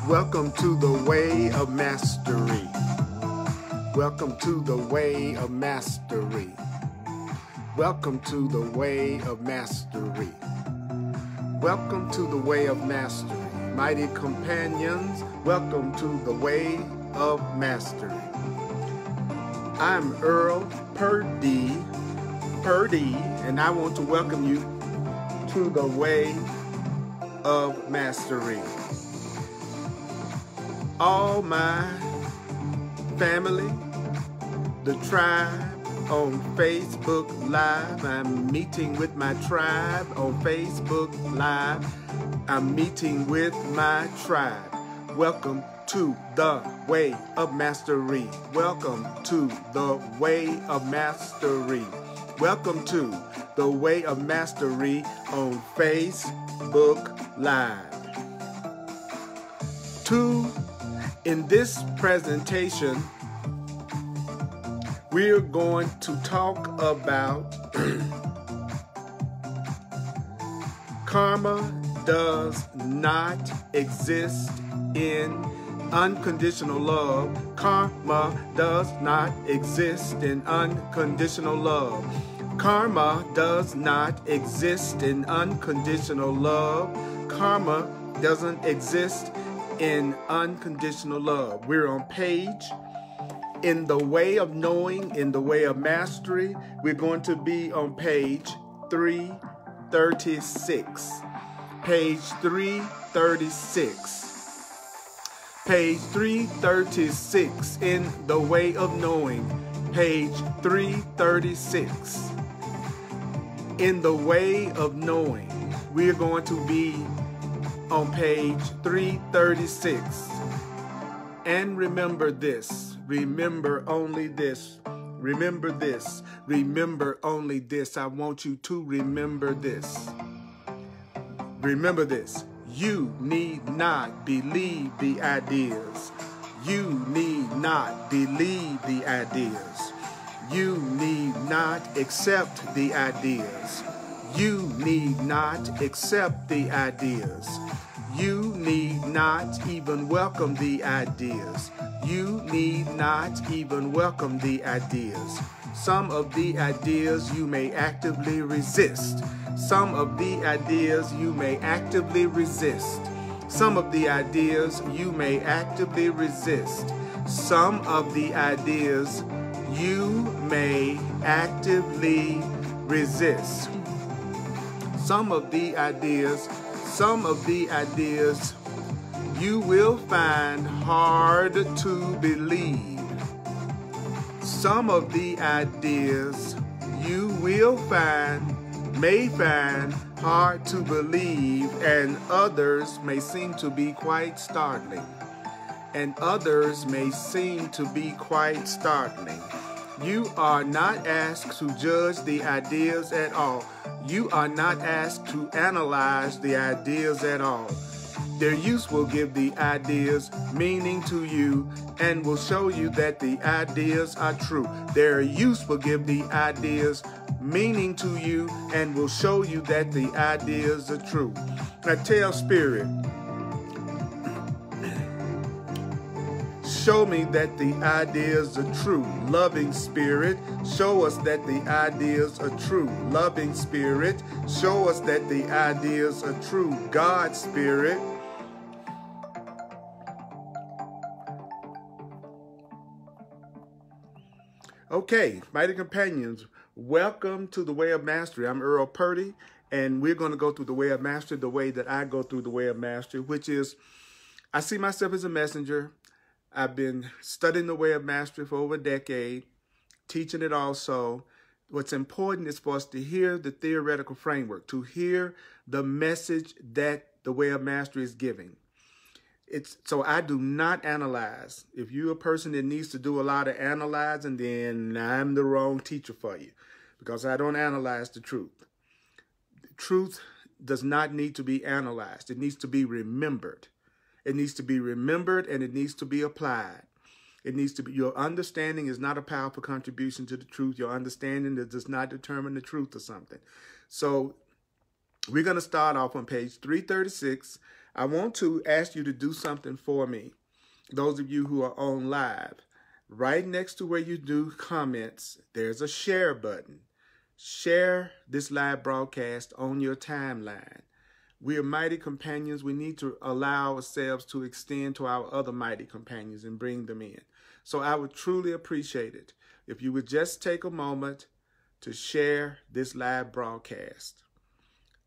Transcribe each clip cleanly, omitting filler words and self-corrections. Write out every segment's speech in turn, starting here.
Welcome to the way of mastery. Welcome to the way of mastery. Welcome to the way of mastery. Welcome to the way of mastery. Mighty companions, welcome to the way of mastery. I'm Earl Purdy, and I want to welcome you to the way of mastery. All my family, the tribe on Facebook Live. I'm meeting with my tribe on Facebook Live. I'm meeting with my tribe. Welcome to the way of mastery. Welcome to the way of mastery. Welcome to the way of mastery on Facebook Live. In this presentation, we're going to talk about karma does not exist in unconditional love. Karma does not exist in unconditional love. Karma does not exist in unconditional love. Karma doesn't exist in unconditional love. We're on page In the Way of Knowing, in the Way of Mastery. We're going to be on page 336. Page 336. Page 336, In the Way of Knowing. Page 336. In the Way of Knowing. We're going to be on page 336. And remember this. Remember only this. Remember this. Remember only this. I want you to remember this. Remember this. You need not believe the ideas. You need not believe the ideas. You need not accept the ideas. You need not accept the ideas. You need not even welcome the ideas. You need not even welcome the ideas. Some of the ideas you may actively resist. Some of the ideas you may actively resist. Some of the ideas you may actively resist. Some of the ideas you may actively resist. Some of the ideas you will find hard to believe. Some of the ideas you may find hard to believe, and others may seem to be quite startling. And others may seem to be quite startling. You are not asked to judge the ideas at all. You are not asked to analyze the ideas at all. Their use will give the ideas meaning to you and will show you that the ideas are true. Their use will give the ideas meaning to you and will show you that the ideas are true. Now tell Spirit, show me that the ideas are true. Loving Spirit, show us that the ideas are true. Loving Spirit, show us that the ideas are true. God Spirit, okay, mighty companions, welcome to the Way of Mastery. I'm Earl Purdy, and we're going to go through the Way of Mastery the way that I go through the Way of Mastery, which is, I see myself as a messenger. I've been studying the Way of Mastery for over a decade, teaching it also. What's important is for us to hear the theoretical framework, to hear the message that the Way of Mastery is giving. So I do not analyze. If you're a person that needs to do a lot of analyzing, then I'm the wrong teacher for you, because I don't analyze the truth. The truth does not need to be analyzed. It needs to be remembered. It needs to be remembered, and it needs to be applied. It needs to be, your understanding is not a powerful contribution to the truth. Your understanding does not determine the truth of something. So we're going to start off on page 336. I want to ask you to do something for me. Those of you who are on live, right next to where you do comments, there's a share button. Share this live broadcast on your timeline. We are mighty companions. We need to allow ourselves to extend to our other mighty companions and bring them in. So I would truly appreciate it if you would just take a moment to share this live broadcast.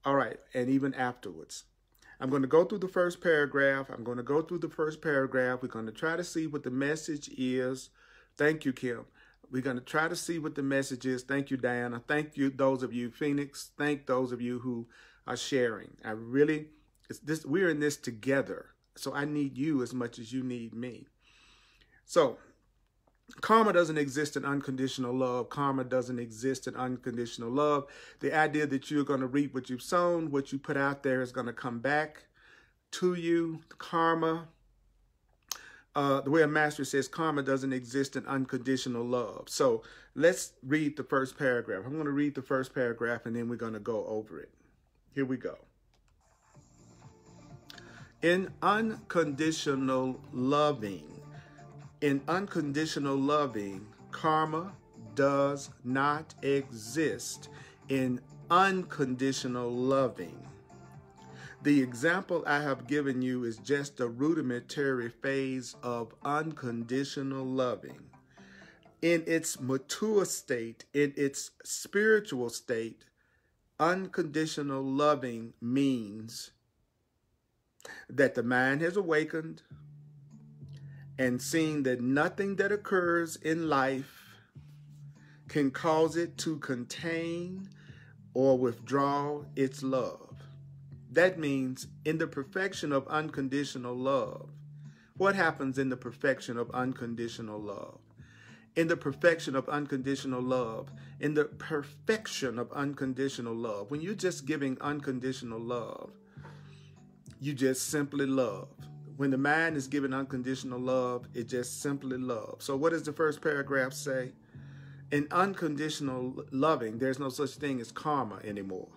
All right, and even afterwards. I'm going to go through the first paragraph. We're going to try to see what the message is. Thank you, Kim. We're going to try to see what the message is. Thank you, Diana. Thank you, those of you, Phoenix. Thank those of you who are sharing. We're in this together. So I need you as much as you need me. So, karma doesn't exist in unconditional love. Karma doesn't exist in unconditional love. The idea that you're going to reap what you've sown, what you put out there is going to come back to you. Karma, the way a master says, karma doesn't exist in unconditional love. So let's read the first paragraph. I'm going to read the first paragraph and then we're going to go over it. Here we go. In unconditional loving, karma does not exist in unconditional loving. The example I have given you is just a rudimentary phase of unconditional loving. In its mature state, in its spiritual state, unconditional loving means that the mind has awakened and seeing that nothing that occurs in life can cause it to contain or withdraw its love. That means in the perfection of unconditional love, what happens in the perfection of unconditional love? In the perfection of unconditional love, when you're just giving unconditional love, you just simply love. When the mind is given unconditional love, it just simply loves. So what does the first paragraph say? In unconditional loving, there's no such thing as karma anymore.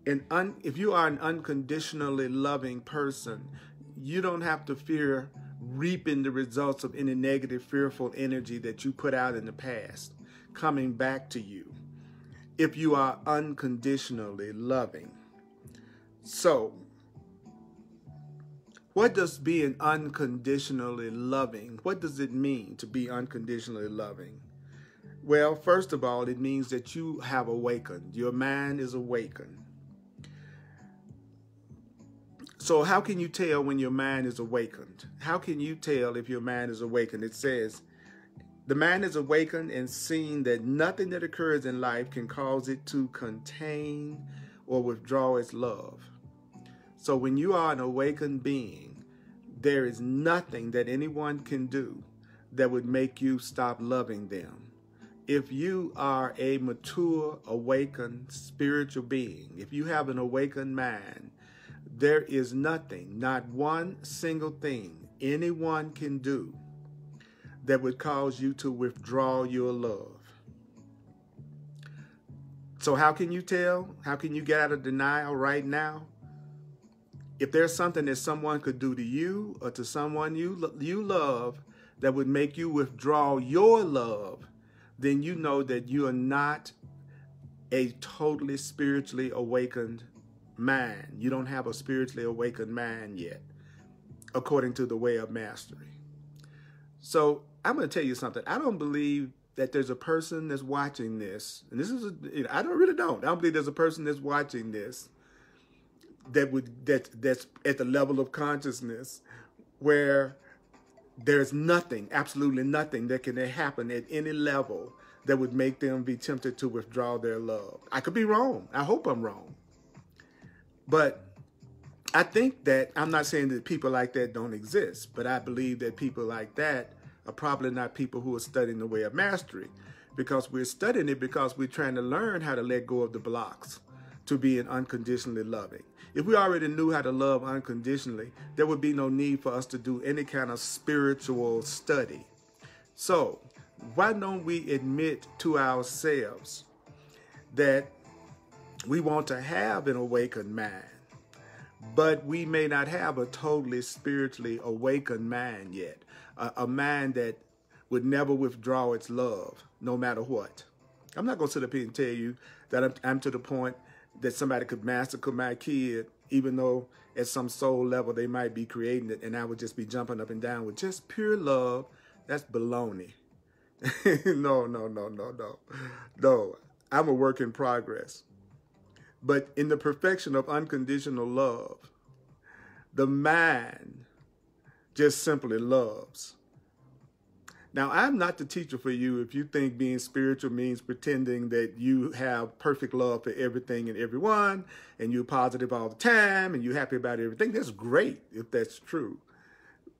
If you are an unconditionally loving person, you don't have to fear reaping the results of any negative, fearful energy that you put out in the past coming back to you if you are unconditionally loving. So, what does being unconditionally loving, what does it mean to be unconditionally loving? Well, first of all, it means that you have awakened. Your mind is awakened. So how can you tell when your mind is awakened? How can you tell if your mind is awakened? It says, the mind is awakened and seeing that nothing that occurs in life can cause it to contain or withdraw its love. So when you are an awakened being, there is nothing that anyone can do that would make you stop loving them. If you are a mature, awakened spiritual being, if you have an awakened mind, there is nothing, not one single thing anyone can do that would cause you to withdraw your love. So how can you tell? How can you get out of denial right now? If there's something that someone could do to you or to someone you love that would make you withdraw your love, then you know that you are not a totally spiritually awakened mind. You don't have a spiritually awakened mind yet, according to the way of mastery. So I'm going to tell you something. I don't believe that there's a person that's watching this, and this is I don't believe there's a person that's watching this that's at the level of consciousness where there's nothing, absolutely nothing that can happen at any level that would make them be tempted to withdraw their love. I could be wrong. I hope I'm wrong. But I think that, I'm not saying that people like that don't exist, but I believe that people like that are probably not people who are studying the way of mastery, because we're studying it because we're trying to learn how to let go of the blocks to being unconditionally loving. If we already knew how to love unconditionally, there would be no need for us to do any kind of spiritual study. So why don't we admit to ourselves that we want to have an awakened mind? but we may not have a totally spiritually awakened mind yet, a mind that would never withdraw its love, no matter what. I'm not going to sit up here and tell you that I'm to the point that somebody could massacre my kid, even though at some soul level they might be creating it, and I would just be jumping up and down with just pure love. That's baloney. No. I'm a work in progress. But in the perfection of unconditional love, the mind just simply loves. Now, I'm not the teacher for you if you think being spiritual means pretending that you have perfect love for everything and everyone, and you're positive all the time, and you're happy about everything. That's great if that's true.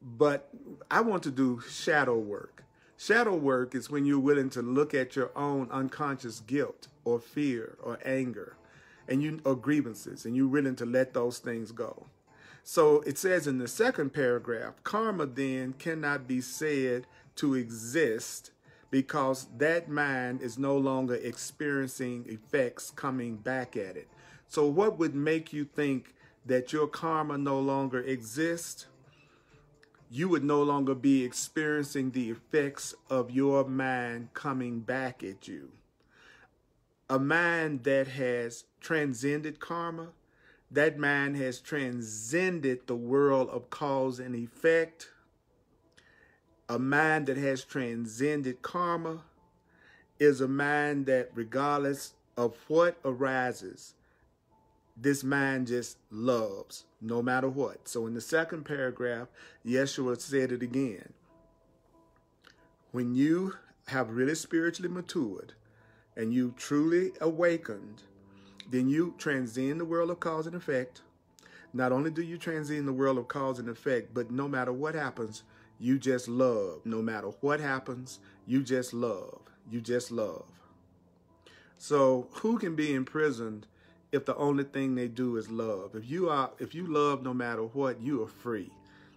But I want to do shadow work. Shadow work is when you're willing to look at your own unconscious guilt or fear or anger or grievances, and you're willing to let those things go. So it says in the second paragraph, karma then cannot be said to exist because that mind is no longer experiencing effects coming back at it. So what would make you think that your karma no longer exists? You would no longer be experiencing the effects of your mind coming back at you. A mind that has transcended karma, that mind has transcended the world of cause and effect. A mind that has transcended karma is a mind that, regardless of what arises, this mind just loves, no matter what. So in the second paragraph, Yeshua said it again. When you have really spiritually matured and you truly awakened, then you transcend the world of cause and effect. Not only do you transcend the world of cause and effect, but no matter what happens, you just love. No matter what happens, you just love. You just love. So who can be imprisoned if the only thing they do is love? If you love no matter what, you are free.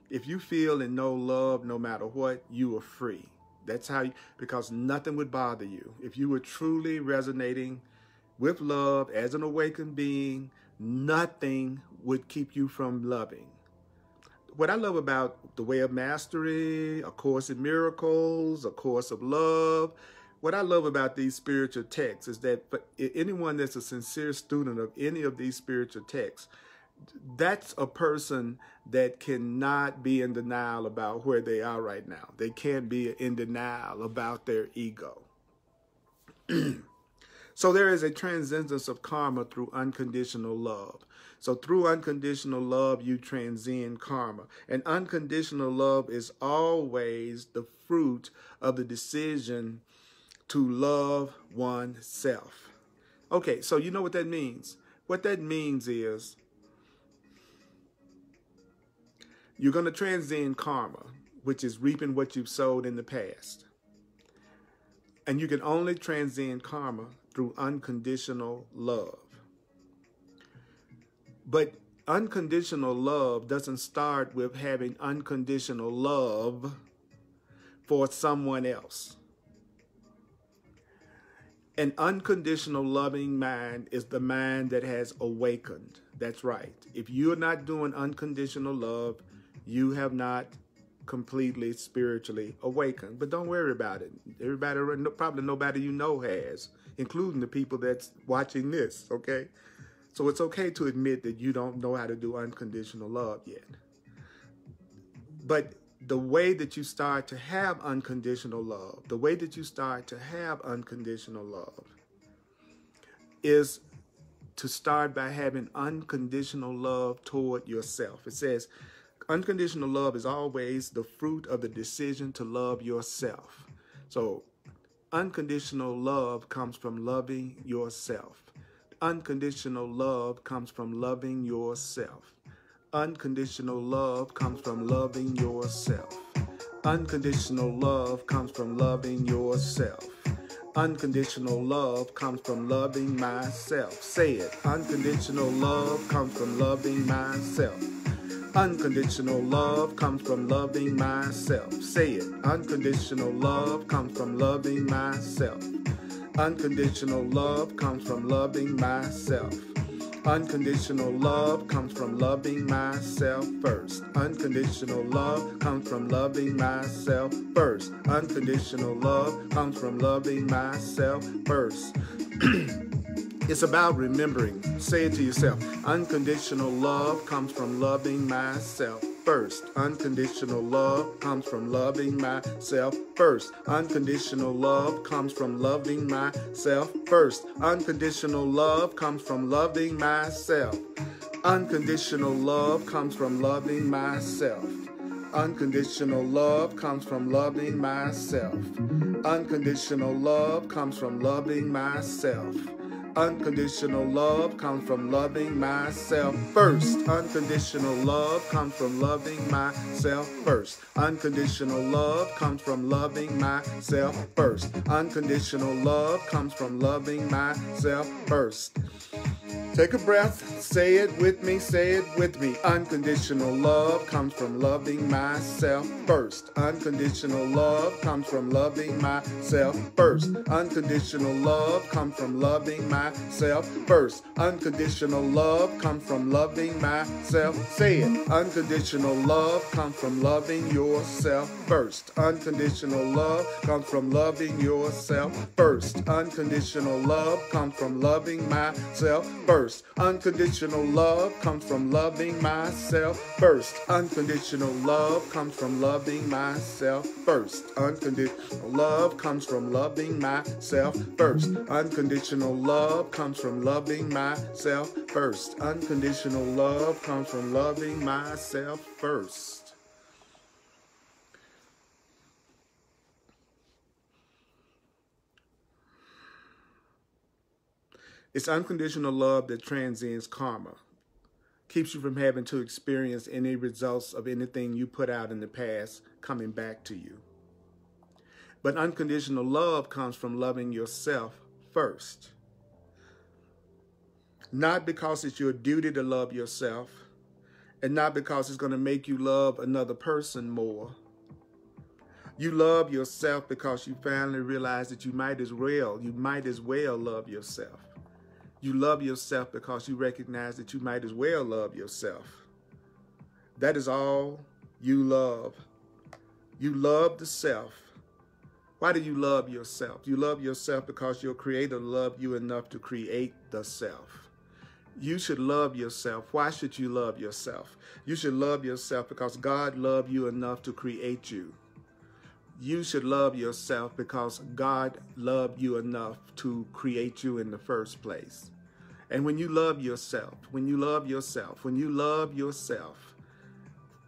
If you feel and know love no matter what, you are free. That's how because nothing would bother you. If you were truly resonating with love as an awakened being, nothing would keep you from loving. What I love about the Way of Mastery, A Course in Miracles, A Course of Love, what I love about these spiritual texts is that for anyone that's a sincere student of any of these spiritual texts, that's a person that cannot be in denial about where they are right now. They can't be in denial about their ego. So there is a transcendence of karma through unconditional love. So through unconditional love, you transcend karma. And unconditional love is always the fruit of the decision to love oneself. Okay, so you know what that means? What that means is you're going to transcend karma, which is reaping what you've sowed in the past. And you can only transcend karma through unconditional love. But unconditional love doesn't start with having unconditional love for someone else. An unconditional loving mind is the mind that has awakened. That's right. If you're not doing unconditional love, you have not completely spiritually awakened. But don't worry about it. Everybody, probably nobody you know has, including the people that's watching this, okay? So it's okay to admit that you don't know how to do unconditional love yet. But the way that you start to have unconditional love, the way that you start to have unconditional love is to start by having unconditional love toward yourself. It says, unconditional love is always the fruit of the decision to love yourself. So unconditional love comes from loving yourself. Unconditional love comes from loving yourself. Unconditional love comes from loving yourself. Unconditional love comes from loving yourself. Unconditional love comes from loving myself. Say it. Unconditional love comes from loving myself. Unconditional love comes from loving myself. Say it. Unconditional love comes from loving myself. Unconditional love comes from loving myself. Unconditional love comes from loving myself first. Unconditional love comes from loving myself first. Unconditional love comes from loving myself first. It's about remembering. Say it to yourself. Unconditional love comes from loving myself first. Unconditional love comes from loving myself first. Unconditional love comes from loving myself first. Unconditional love comes from loving myself. Unconditional love comes from loving myself. Unconditional love comes from loving myself. Unconditional love comes from loving myself. Unconditional love comes from loving myself first. Unconditional love comes from loving myself first. Unconditional love comes from loving myself first. Unconditional love comes from loving myself first. Take a breath, say it with me, say it with me. Unconditional love comes from loving myself first. Unconditional love comes from loving myself first. Unconditional love comes from loving myself first. Unconditional love comes from loving myself. Say it. Unconditional love comes from loving yourself first. Unconditional love comes from loving yourself first. Unconditional love comes from loving myself first. Unconditional love comes from loving myself first. Unconditional love comes from loving myself first. Unconditional love comes from loving myself first. Unconditional love comes from loving myself first. Unconditional love comes from loving myself first. It's unconditional love that transcends karma, keeps you from having to experience any results of anything you put out in the past coming back to you. But unconditional love comes from loving yourself first. Not because it's your duty to love yourself, and not because it's going to make you love another person more. You love yourself because you finally realize that you might as well love yourself. You love yourself because you recognize that you might as well love yourself. That is all you love. You love the self. Why do you love yourself? You love yourself because your Creator loved you enough to create the self. You should love yourself. Why should you love yourself? You should love yourself because God loved you enough to create you. You should love yourself because God loved you enough to create you in the first place. And when you love yourself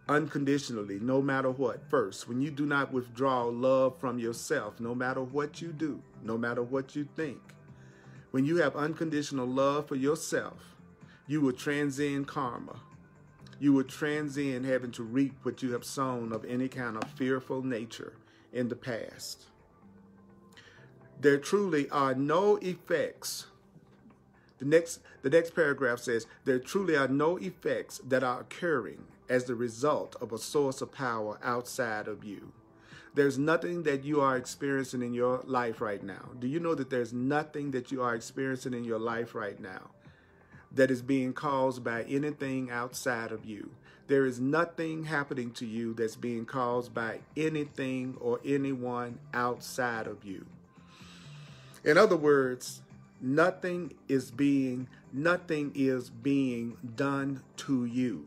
unconditionally, no matter what, first, when you do not withdraw love from yourself, no matter what you do, no matter what you think, when you have unconditional love for yourself, you will transcend karma. You will transcend having to reap what you have sown of any kind of fearful nature in the past. There truly are no effects. The next paragraph says, there truly are no effects that are occurring as the result of a source of power outside of you. There's nothing that you are experiencing in your life right now. Do you know that there's nothing that you are experiencing in your life right now that is being caused by anything outside of you? There is nothing happening to you that's being caused by anything or anyone outside of you. In other words, nothing is being done to you.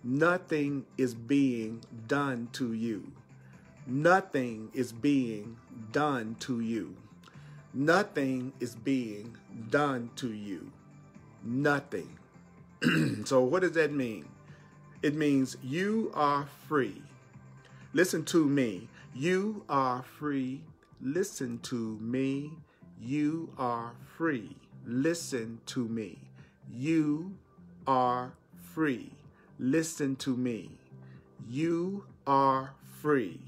Nothing is being done to you. Nothing is being done to you. Nothing is being done to you. Nothing. So what does that mean? It means you are free. Listen to me. You are free. Listen to me. You are free. Listen to me. You are free. Listen to me. You are free.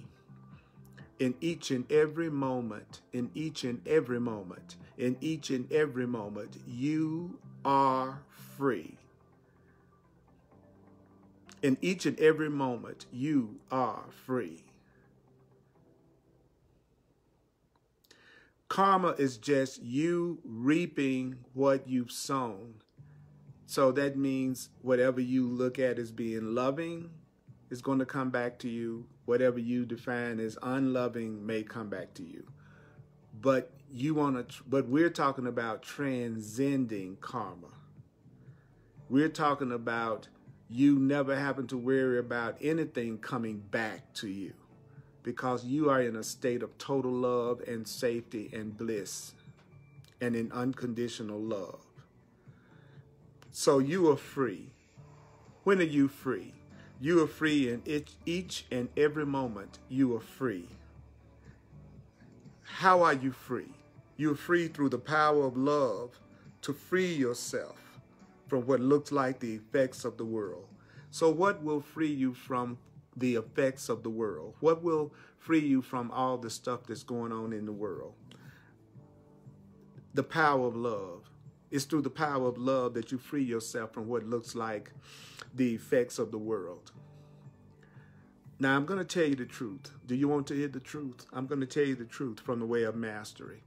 In each and every moment, in each and every moment, in each and every moment, you are free. In each and every moment, you are free. Karma is just you reaping what you've sown. So that means whatever you look at as being loving is going to come back to you. Whatever you define as unloving may come back to you. But we're talking about transcending karma. We're talking about you never having to worry about anything coming back to you, because you are in a state of total love and safety and bliss and in unconditional love. So you are free. When are you free? You are free in each and every moment. You are free. How are you free? You're free through the power of love to free yourself from what looks like the effects of the world. So what will free you from the effects of the world? What will free you from all the stuff that's going on in the world? The power of love. It's through the power of love that you free yourself from what looks like the effects of the world. Now, I'm going to tell you the truth. Do you want to hear the truth? I'm going to tell you the truth from the way of mastery.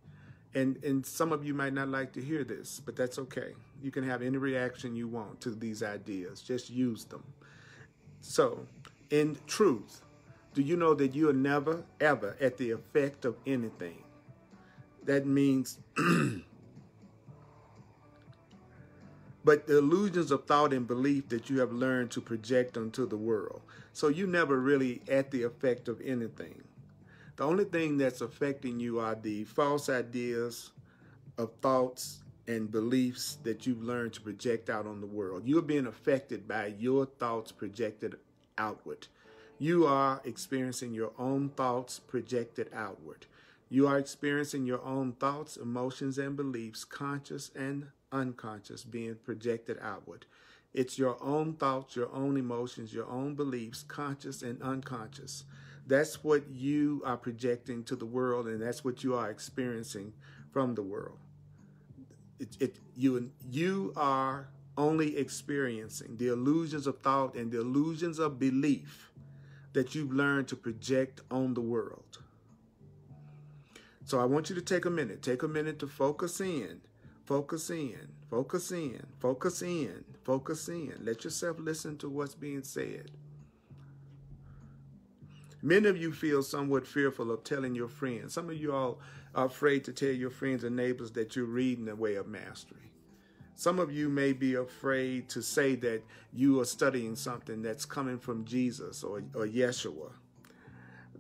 And some of you might not like to hear this, but that's okay. You can have any reaction you want to these ideas. Just use them. So, in truth, do you know that you are never, ever at the effect of anything? That means... but the illusions of thought and belief that you have learned to project onto the world. So you never really at the effect of anything. The only thing that's affecting you are the false ideas of thoughts and beliefs that you've learned to project out on the world. You're being affected by your thoughts projected outward. You are experiencing your own thoughts projected outward. You are experiencing your own thoughts, emotions, and beliefs, conscious and unconscious, being projected outward. It's your own thoughts, your own emotions, your own beliefs, conscious and unconscious. That's what you are projecting to the world, and that's what you are experiencing from the world. You are only experiencing the illusions of thought and the illusions of belief that you've learned to project on the world. So I want you to take a minute to focus in. Focus in, focus in, focus in, focus in. Let yourself listen to what's being said. Many of you feel somewhat fearful of telling your friends. Some of you all are afraid to tell your friends and neighbors that you're reading The Way of Mastery. Some of you may be afraid to say that you are studying something that's coming from Jesus or Yeshua.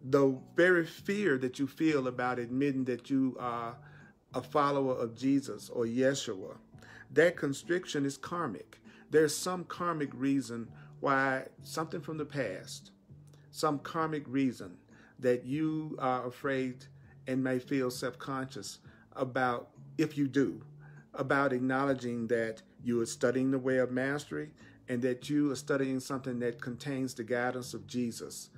The very fear that you feel about admitting that you are a follower of Jesus or Yeshua, that constriction is karmic. There's some karmic reason why, something from the past, some karmic reason that you are afraid and may feel self-conscious about, if you do, about acknowledging that you are studying the way of mastery and that you are studying something that contains the guidance of Jesus.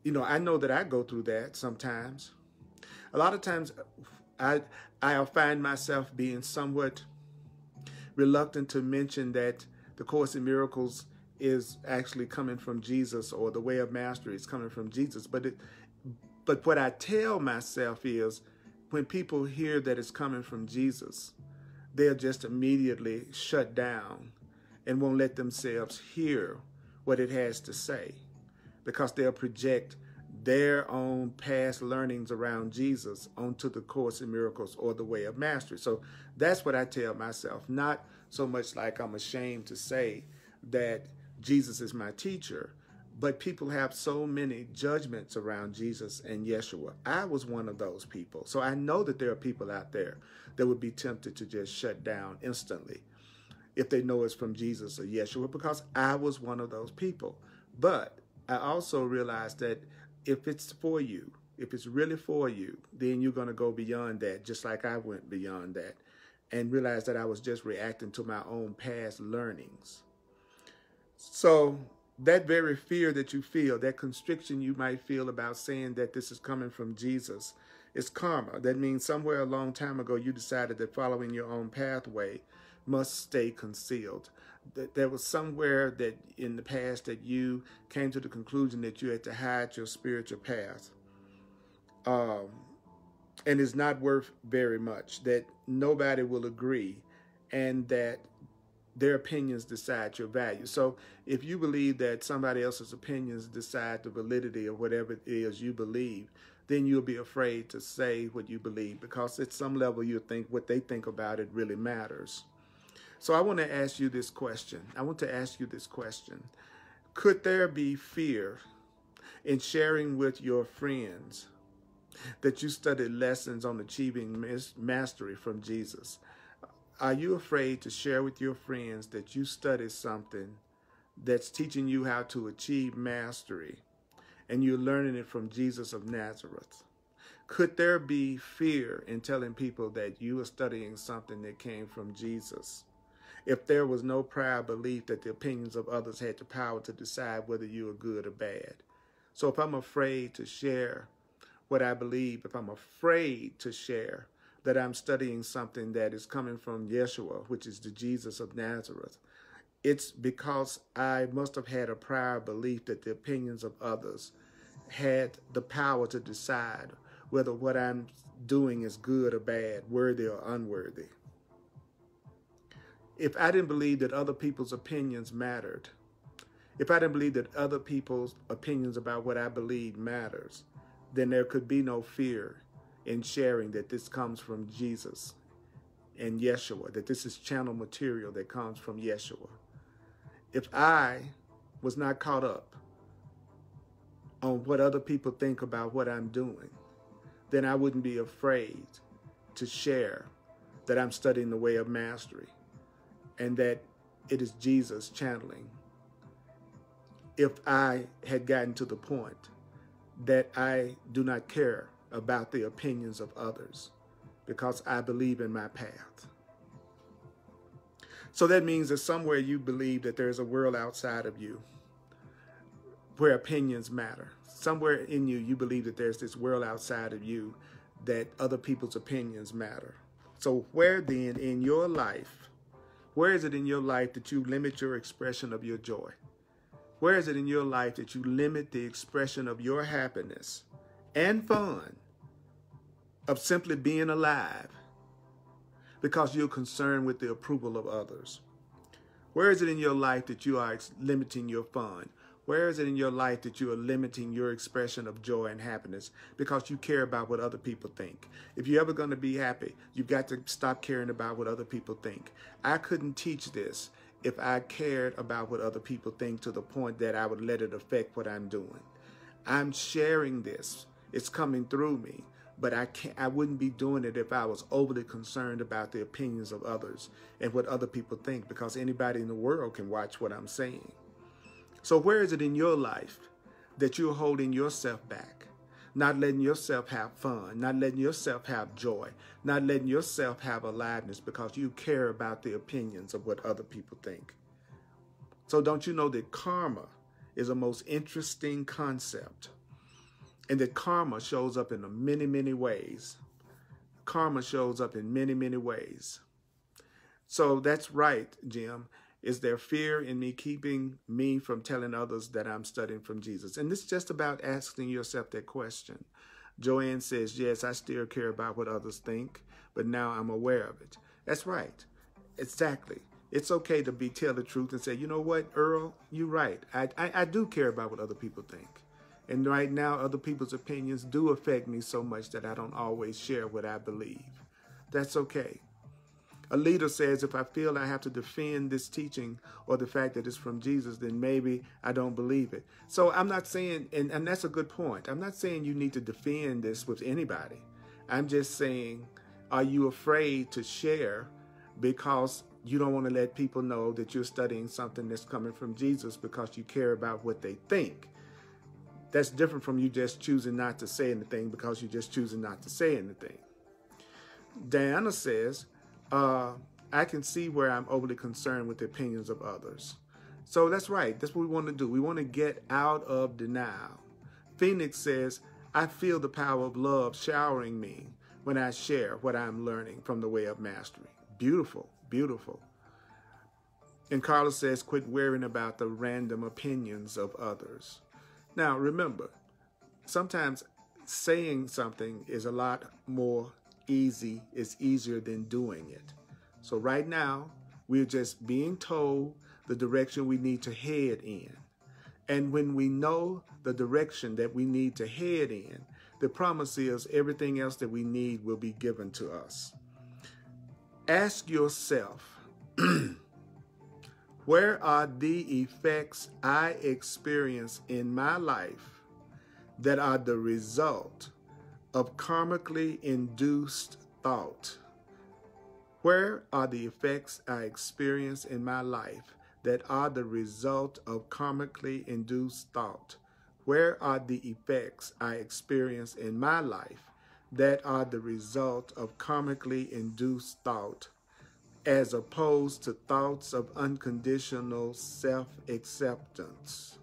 You know, I know that I go through that sometimes. A lot of times I'll find myself being somewhat reluctant to mention that the Course in Miracles is actually coming from Jesus, or the Way of Mastery is coming from Jesus. But what I tell myself is, when people hear that it's coming from Jesus, they'll just immediately shut down and won't let themselves hear what it has to say, because they'll project their own past learnings around Jesus onto the Course in Miracles or the Way of Mastery. So that's what I tell myself, not so much like I'm ashamed to say that Jesus is my teacher, but people have so many judgments around Jesus and Yeshua. I was one of those people. So I know that there are people out there that would be tempted to just shut down instantly if they know it's from Jesus or Yeshua, because I was one of those people. But I also realized that if it's for you, if it's really for you, then you're going to go beyond that, just like I went beyond that, and realize that I was just reacting to my own past learnings. So that very fear that you feel, that constriction you might feel about saying that this is coming from Jesus, is karma. That means somewhere a long time ago you decided that following your own pathway must stay concealed. That there was somewhere that in the past that you came to the conclusion that you had to hide your spiritual path. And it's not worth very much, that nobody will agree, and that their opinions decide your value. So if you believe that somebody else's opinions decide the validity of whatever it is you believe, then you'll be afraid to say what you believe, because at some level you think what they think about it really matters. So I want to ask you this question. Could there be fear in sharing with your friends that you studied lessons on achieving mastery from Jesus? Are you afraid to share with your friends that you studied something that's teaching you how to achieve mastery and you're learning it from Jesus of Nazareth? Could there be fear in telling people that you are studying something that came from Jesus, if there was no prior belief that the opinions of others had the power to decide whether you are good or bad? So if I'm afraid to share what I believe, if I'm afraid to share that I'm studying something that is coming from Yeshua, which is the Jesus of Nazareth, it's because I must have had a prior belief that the opinions of others had the power to decide whether what I'm doing is good or bad, worthy or unworthy. If I didn't believe that other people's opinions mattered, if I didn't believe that other people's opinions about what I believe matters, then there could be no fear in sharing that this comes from Jesus and Yeshua, that this is channel material that comes from Yeshua. If I was not caught up on what other people think about what I'm doing, then I wouldn't be afraid to share that I'm studying the way of mastery and that it is Jesus channeling. If I had gotten to the point that I do not care about the opinions of others because I believe in my path. So that means that somewhere you believe that there's a world outside of you where opinions matter. Somewhere in you, you believe that there's this world outside of you that other people's opinions matter. So where then in your life, where is it in your life that you limit your expression of your joy? Where is it in your life that you limit the expression of your happiness and fun of simply being alive because you're concerned with the approval of others? Where is it in your life that you are limiting your fun? Where is it in your life that you are limiting your expression of joy and happiness because you care about what other people think? If you're ever going to be happy, you've got to stop caring about what other people think. I couldn't teach this if I cared about what other people think to the point that I would let it affect what I'm doing. I'm sharing this. It's coming through me. But I wouldn't be doing it if I was overly concerned about the opinions of others and what other people think, because anybody in the world can watch what I'm saying. So where is it in your life that you're holding yourself back, not letting yourself have fun, not letting yourself have joy, not letting yourself have aliveness because you care about the opinions of what other people think? So don't you know that karma is a most interesting concept? And that karma shows up in many, many ways. Karma shows up in many, many ways. So that's right, Jim. Is there fear in me keeping me from telling others that I'm studying from Jesus? And this is just about asking yourself that question. Joanne says, yes, I still care about what others think, but now I'm aware of it. That's right. Exactly. It's okay to tell the truth and say, you know what, Earl, you're right. I do care about what other people think. And right now, other people's opinions do affect me so much that I don't always share what I believe. That's okay. A leader says, if I feel I have to defend this teaching or the fact that it's from Jesus, then maybe I don't believe it. So I'm not saying, and that's a good point, I'm not saying you need to defend this with anybody. I'm just saying, are you afraid to share because you don't want to let people know that you're studying something that's coming from Jesus because you care about what they think? That's different from you just choosing not to say anything because you're just choosing not to say anything. Diana says, I can see where I'm overly concerned with the opinions of others. So that's right. That's what we want to do. We want to get out of denial. Phoenix says, I feel the power of love showering me when I share what I'm learning from the way of mastery. Beautiful, beautiful. And Carla says, quit worrying about the random opinions of others. Now, remember, sometimes saying something is a lot more easier than doing it. So right now, We're just being told the direction we need to head in. And when we know the direction that we need to head in, the promise is everything else that we need will be given to us. Ask yourself, where are the effects I experience in my life that are the result of karmically induced thought? Where are the effects I experience in my life that are the result of karmically induced thought? Where are the effects I experience in my life that are the result of karmically induced thought, as opposed to thoughts of unconditional self-acceptance?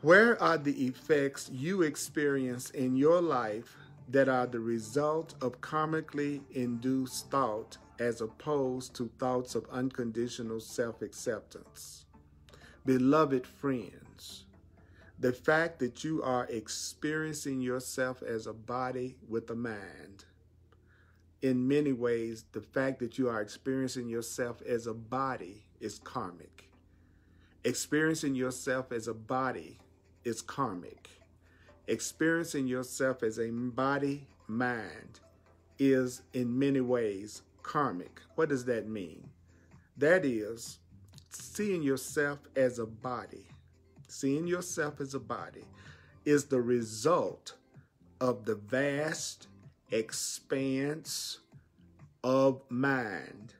Where are the effects you experience in your life that are the result of karmically induced thought, as opposed to thoughts of unconditional self-acceptance? Beloved friends, the fact that you are experiencing yourself as a body with a mind, in many ways, the fact that you are experiencing yourself as a body is karmic. Experiencing yourself as a body is karmic. Experiencing yourself as a body mind is in many ways karmic. What does that mean? That is, seeing yourself as a body, seeing yourself as a body is the result of the vast expanse of mind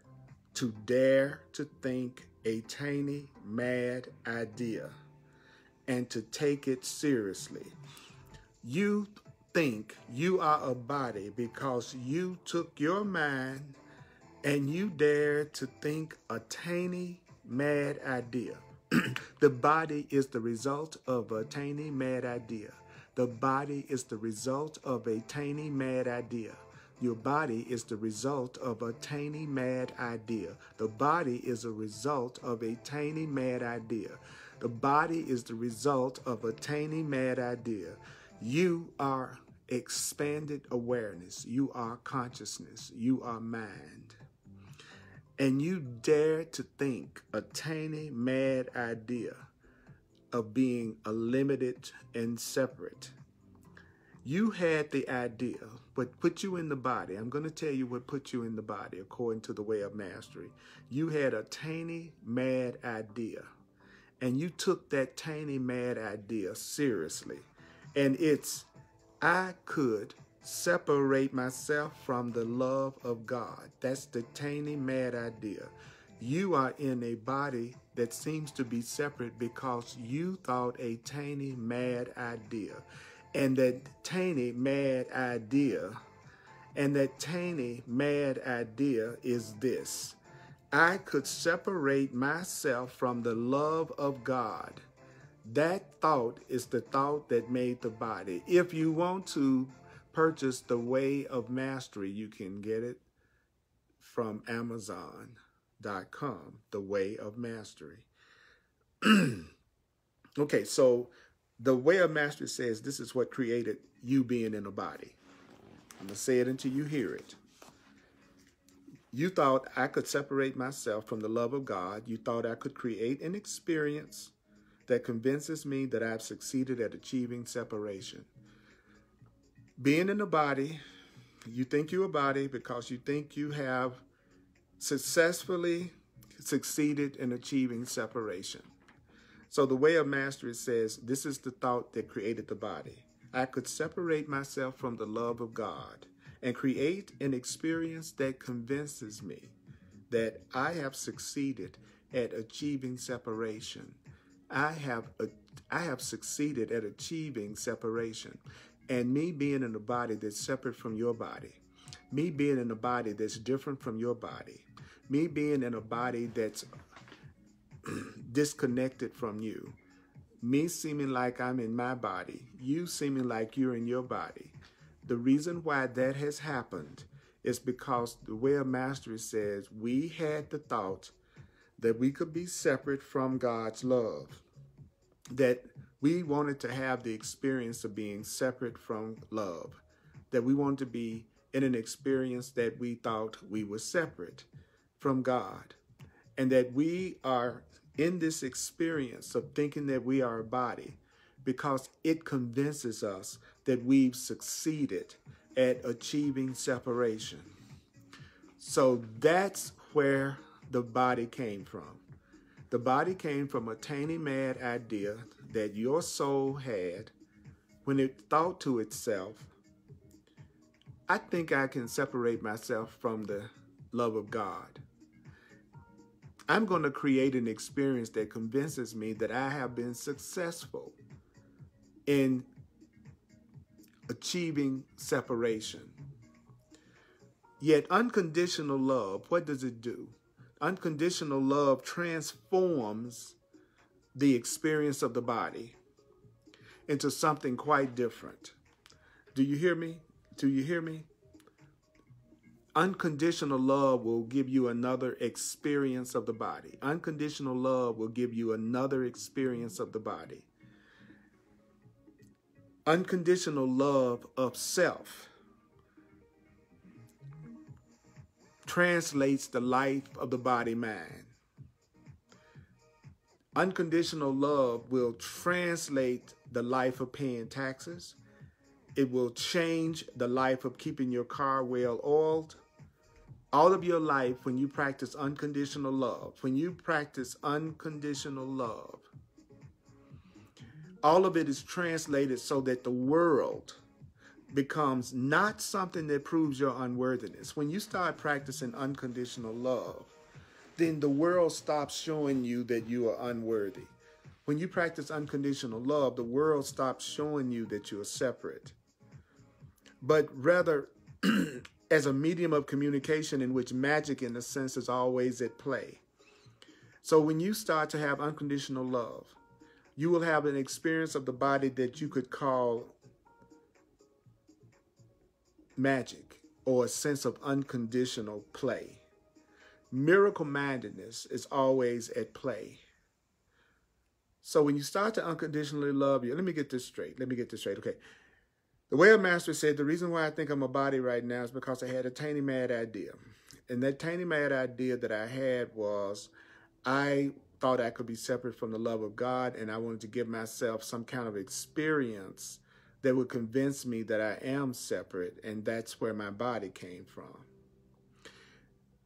to dare to think a tiny mad idea and to take it seriously. You think you are a body because you took your mind and you dare to think a tiny mad idea. The body is the result of a tiny mad idea. The body is the result of a tiny mad idea. Your body is the result of a tiny mad idea. The body is a result of a tiny mad idea. The body is the result of a tiny mad idea. You are expanded awareness. You are consciousness. You are mind. And you dare to think a tiny mad idea of being a limited and separate. You had the idea, what put you in the body. I'm going to tell you what put you in the body according to the way of mastery. You had a tiny mad idea, and you took that tiny mad idea seriously. And it's, I could separate myself from the love of God. That's the tiny mad idea. You are in a body that seems to be separate because you thought a tiny mad idea. And that tiny mad idea, is this: I could separate myself from the love of God. That thought is the thought that made the body. If you want to purchase The Way of Mastery, you can get it from Amazon.com, The Way of Mastery. Okay, so The Way of Mastery says this is what created you being in a body. I'm going to say it until you hear it. You thought I could separate myself from the love of God. You thought I could create an experience that convinces me that I've succeeded at achieving separation. Being in a body, you think you're a body because you think you have successfully succeeded in achieving separation. So The Way of Mastery says this is the thought that created the body. I could separate myself from the love of God and create an experience that convinces me that I have succeeded at achieving separation. I have succeeded at achieving separation. And me being in a body that's separate from your body, me being in a body that's different from your body, me being in a body that's disconnected from you, me seeming like I'm in my body, you seeming like you're in your body. The reason why that has happened is because The Way of Mastery says we had the thought that we could be separate from God's love, that we wanted to have the experience of being separate from love, that we wanted to be in an experience that we thought we were separate from God, and that we are in this experience of thinking that we are a body because it convinces us that we've succeeded at achieving separation. So that's where the body came from. The body came from a tiny mad idea that your soul had when it thought to itself, I think I can separate myself from the love of God. I'm going to create an experience that convinces me that I have been successful in achieving separation. Yet unconditional love, what does it do? Unconditional love transforms the experience of the body into something quite different. Do you hear me? Do you hear me? Unconditional love will give you another experience of the body. Unconditional love will give you another experience of the body. Unconditional love of self translates the life of the body-mind. Unconditional love will translate the life of paying taxes. It will change the life of keeping your car well oiled. All of your life, when you practice unconditional love, all of it is translated so that the world becomes not something that proves your unworthiness. When you start practicing unconditional love, then the world stops showing you that you are unworthy. When you practice unconditional love, the world stops showing you that you are separate. But rather, as a medium of communication in which magic, in a sense, is always at play. So when you start to have unconditional love, you will have an experience of the body that you could call magic, or a sense of unconditional play. Miracle-mindedness is always at play. So when you start to unconditionally love you, let me get this straight. Okay. The Way of Master said, the reason why I think I'm a body right now is because I had a tiny mad idea. And that tiny mad idea that I had was, I thought I could be separate from the love of God, and I wanted to give myself some kind of experience that would convince me that I am separate, and that's where my body came from.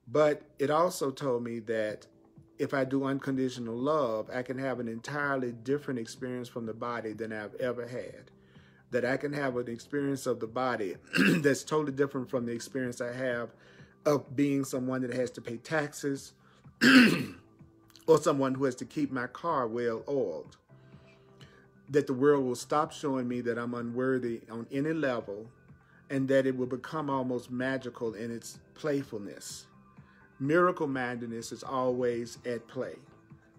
But it also told me that if I do unconditional love, I can have an entirely different experience from the body than I've ever had. That I can have an experience of the body that's totally different from the experience I have of being someone that has to pay taxes or someone who has to keep my car well oiled. That the world will stop showing me that I'm unworthy on any level, and that it will become almost magical in its playfulness. Miracle-mindedness is always at play.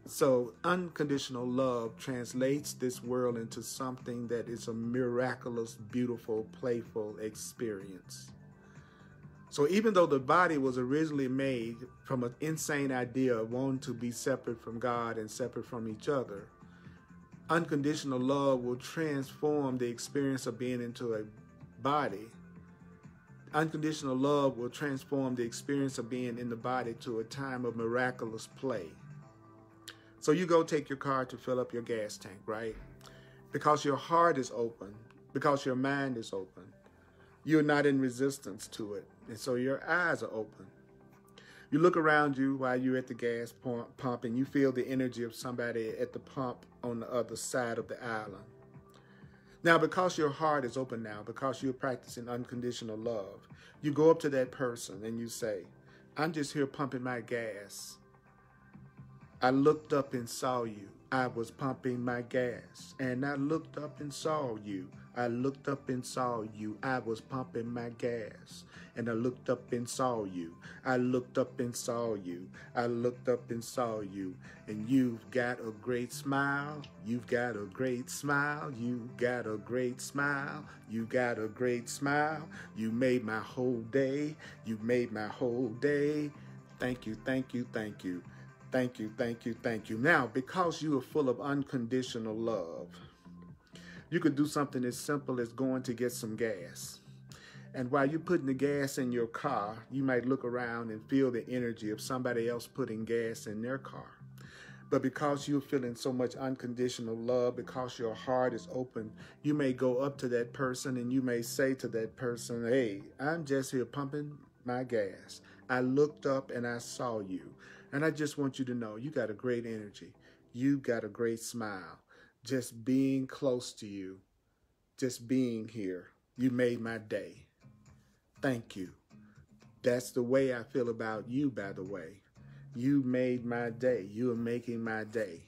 So unconditional love translates this world into something that is a miraculous, beautiful, playful experience. So even though the body was originally made from an insane idea of wanting to be separate from God and separate from each other, unconditional love will transform the experience of being into a body. Unconditional love will transform the experience of being in the body to a time of miraculous play. So you go take your car to fill up your gas tank, right? Because your heart is open, because your mind is open, you're not in resistance to it. And so your eyes are open. You look around you while you're at the gas pump and you feel the energy of somebody at the pump on the other side of the island. Now, because your heart is open now, because you're practicing unconditional love, you go up to that person and you say, I'm just here pumping my gas. I looked up and saw you. I was pumping my gas. And I looked up and saw you. I looked up and saw you. I was pumping my gas. And I looked up and saw you. I looked up and saw you. I looked up and saw you. And you've got a great smile. You've got a great smile. You got a great smile. You got a great smile. You made my whole day. You made my whole day. Thank you, thank you, thank you. Thank you, thank you, thank you. Now, because you are full of unconditional love, you could do something as simple as going to get some gas. And while you're putting the gas in your car, you might look around and feel the energy of somebody else putting gas in their car. But because you're feeling so much unconditional love, because your heart is open, you may go up to that person and you may say to that person, hey, I'm just here pumping my gas. I looked up and I saw you. And I just want you to know you got a great energy. You got a great smile. Just being close to you, just being here, you made my day. Thank you. That's the way I feel about you, by the way. You made my day. You are making my day.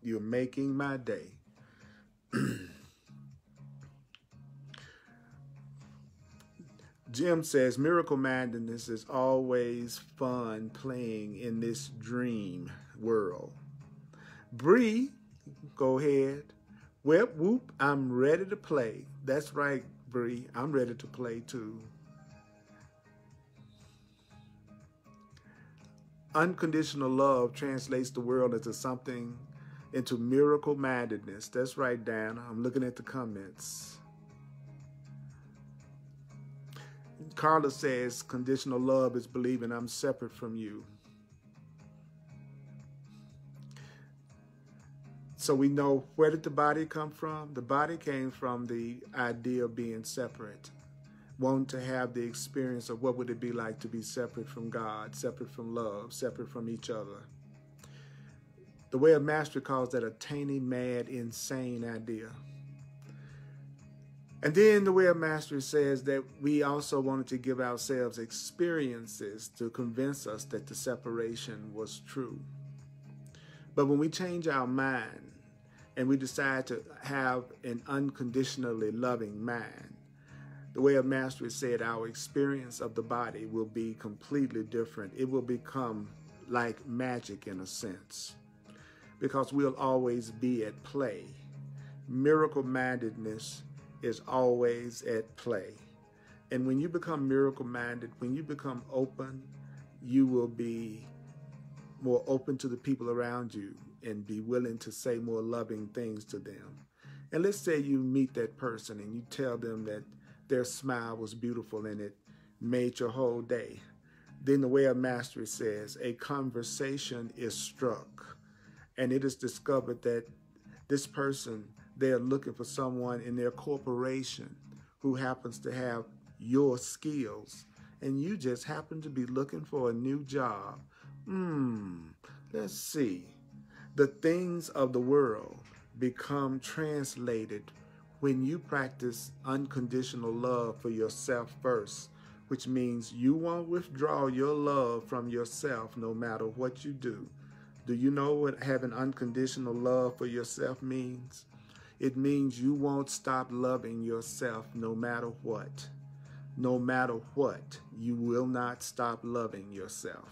You're making my day. Jim says, miracle mindedness is always fun playing in this dream world. Bree, go ahead. Whoop, whoop, I'm ready to play. That's right, Bree. I'm ready to play too. Unconditional love translates the world into miracle mindedness. That's right, Diana. I'm looking at the comments. Carla says, conditional love is believing I'm separate from you. So we know, where did the body come from? The body came from the idea of being separate. Wanting to have the experience of what would it be like to be separate from God, separate from love, separate from each other. The Way of Mastery calls that a tainted, mad, insane idea. And then the Way of Mastery says that we also wanted to give ourselves experiences to convince us that the separation was true. But when we change our mind and we decide to have an unconditionally loving mind, the Way of Mastery said our experience of the body will be completely different. It will become like magic in a sense, because we'll always be at play. Miracle-mindedness is always at play. And when you become miracle-minded, when you become open, you will be more open to the people around you and be willing to say more loving things to them. And let's say you meet that person and you tell them that their smile was beautiful and it made your whole day. Then the Way of Mastery says a conversation is struck, and it is discovered that this person, they are looking for someone in their corporation who happens to have your skills, and you just happen to be looking for a new job. Let's see. The things of the world become translated when you practice unconditional love for yourself first, which means you won't withdraw your love from yourself no matter what you do. Do you know what having unconditional love for yourself means? It means you won't stop loving yourself no matter what. No matter what, you will not stop loving yourself.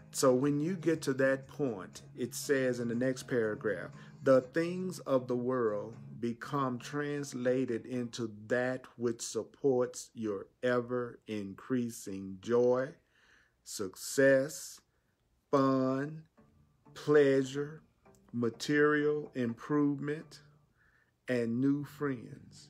So when you get to that point, it says in the next paragraph, the things of the world become translated into that which supports your ever-increasing joy, success, fun, pleasure, material improvement, and new friends.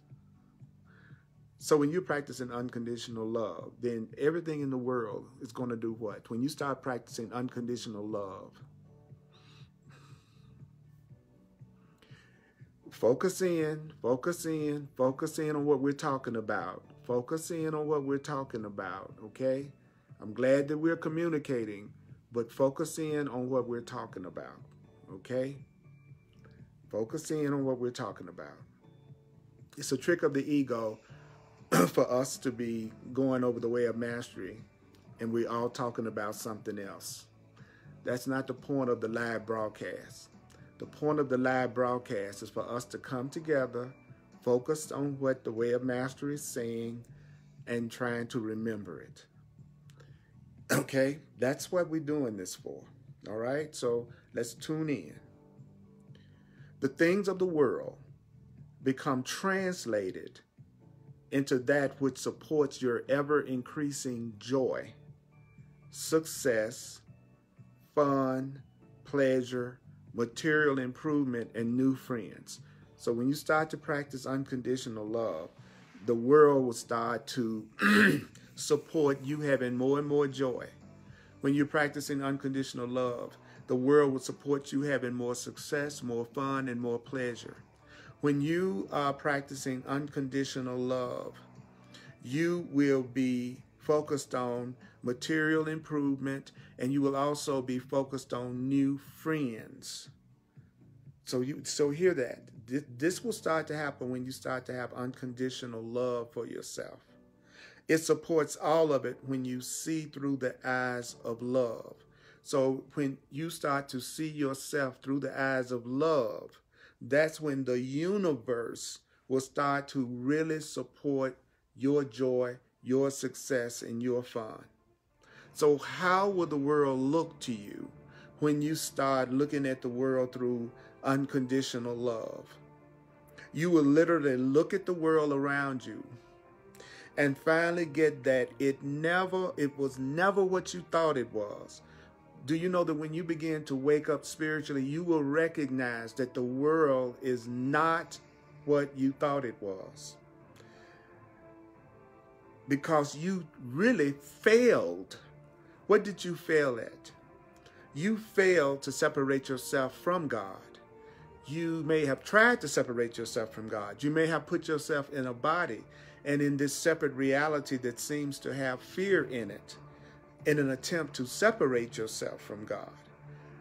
So when you're practicing unconditional love, then everything in the world is going to do what? When you start practicing unconditional love, focus in on what we're talking about. Focus in on what we're talking about, okay? I'm glad that we're communicating, but focus in on what we're talking about, okay? Focus in on what we're talking about. It's a trick of the ego for us to be going over the Way of Mastery and we're all talking about something else. That's not the point of the live broadcast. The point of the live broadcast is for us to come together, focused on what the Way of Mastery is saying, and trying to remember it. Okay, that's what we're doing this for. All right, so let's tune in. The things of the world become translated into that which supports your ever-increasing joy, success, fun, pleasure, material improvement, and new friends. So when you start to practice unconditional love, the world will start to support you having more and more joy. When you're practicing unconditional love, the world will support you having more success, more fun, and more pleasure. When you are practicing unconditional love, you will be focused on material improvement, and you will also be focused on new friends. So hear that. This will start to happen when you start to have unconditional love for yourself. It supports all of it when you see through the eyes of love. So when you start to see yourself through the eyes of love, that's when the universe will start to really support your joy, your success, and your fun. So how will the world look to you when you start looking at the world through unconditional love? You will literally look at the world around you and finally get that it was never what you thought it was. Do you know that when you begin to wake up spiritually, you will recognize that the world is not what you thought it was? Because you really failed. What did you fail at? You failed to separate yourself from God. You may have tried to separate yourself from God. You may have put yourself in a body and in this separate reality that seems to have fear in it, in an attempt to separate yourself from God.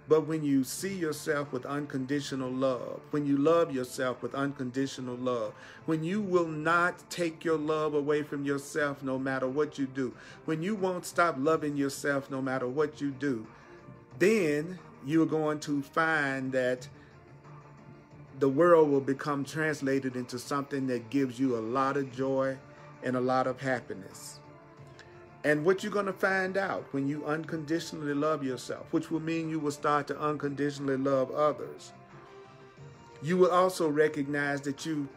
But when you see yourself with unconditional love, when you love yourself with unconditional love, when you will not take your love away from yourself no matter what you do, when you won't stop loving yourself no matter what you do, then you're going to find that the world will become translated into something that gives you a lot of joy and a lot of happiness. And what you're going to find out when you unconditionally love yourself, which will mean you will start to unconditionally love others, you will also recognize that you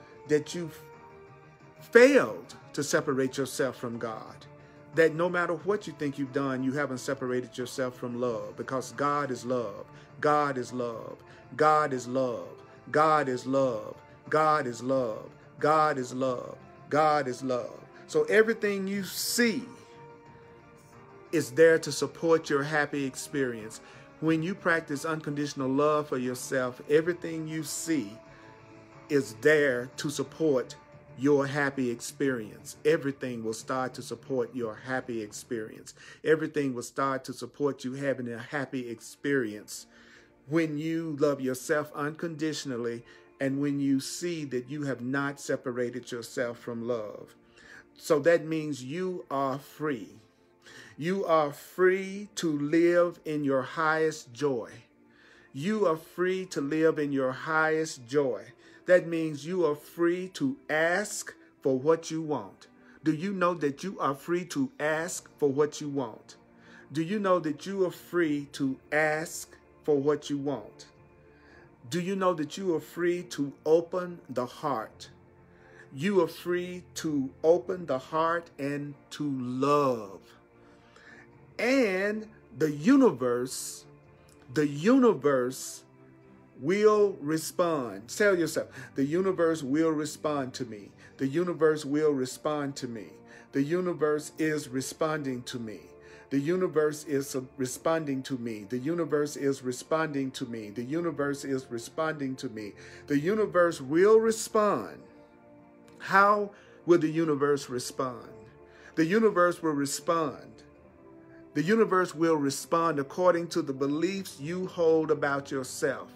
failed to separate yourself from God. That no matter what you think you've done, you haven't separated yourself from love, because God is love. God is love. God is love. God is love. God is love. God is love. God is love. So everything you see is there to support your happy experience. When you practice unconditional love for yourself, everything you see is there to support your happy experience. Everything will start to support your happy experience. Everything will start to support you having a happy experience when you love yourself unconditionally and when you see that you have not separated yourself from love. So that means you are free. You are free to live in your highest joy. You are free to live in your highest joy. That means you are free to ask for what you want. Do you know that you are free to ask for what you want? Do you know that you are free to ask for what you want? Do you know that you are free to open the heart? You are free to open the heart and to love. And the universe will respond. Tell yourself, the universe will respond to me. The universe will respond to me. The universe is responding to me. The universe is responding to me. The universe is responding to me. The universe is responding to me. The universe will respond. How will the universe respond? The universe will respond. The universe will respond according to the beliefs you hold about yourself.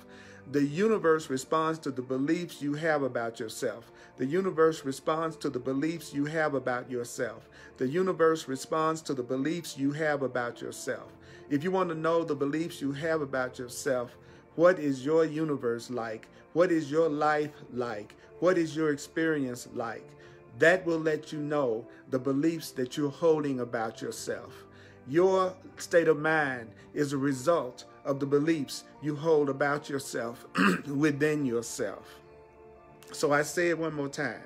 The universe responds to the beliefs you have about yourself. The universe responds to the beliefs you have about yourself. The universe responds to the beliefs you have about yourself. If you want to know the beliefs you have about yourself, what is your universe like? What is your life like? What is your experience like? That will let you know the beliefs that you're holding about yourself. Your state of mind is a result of the beliefs you hold about yourself within yourself. So I say it one more time.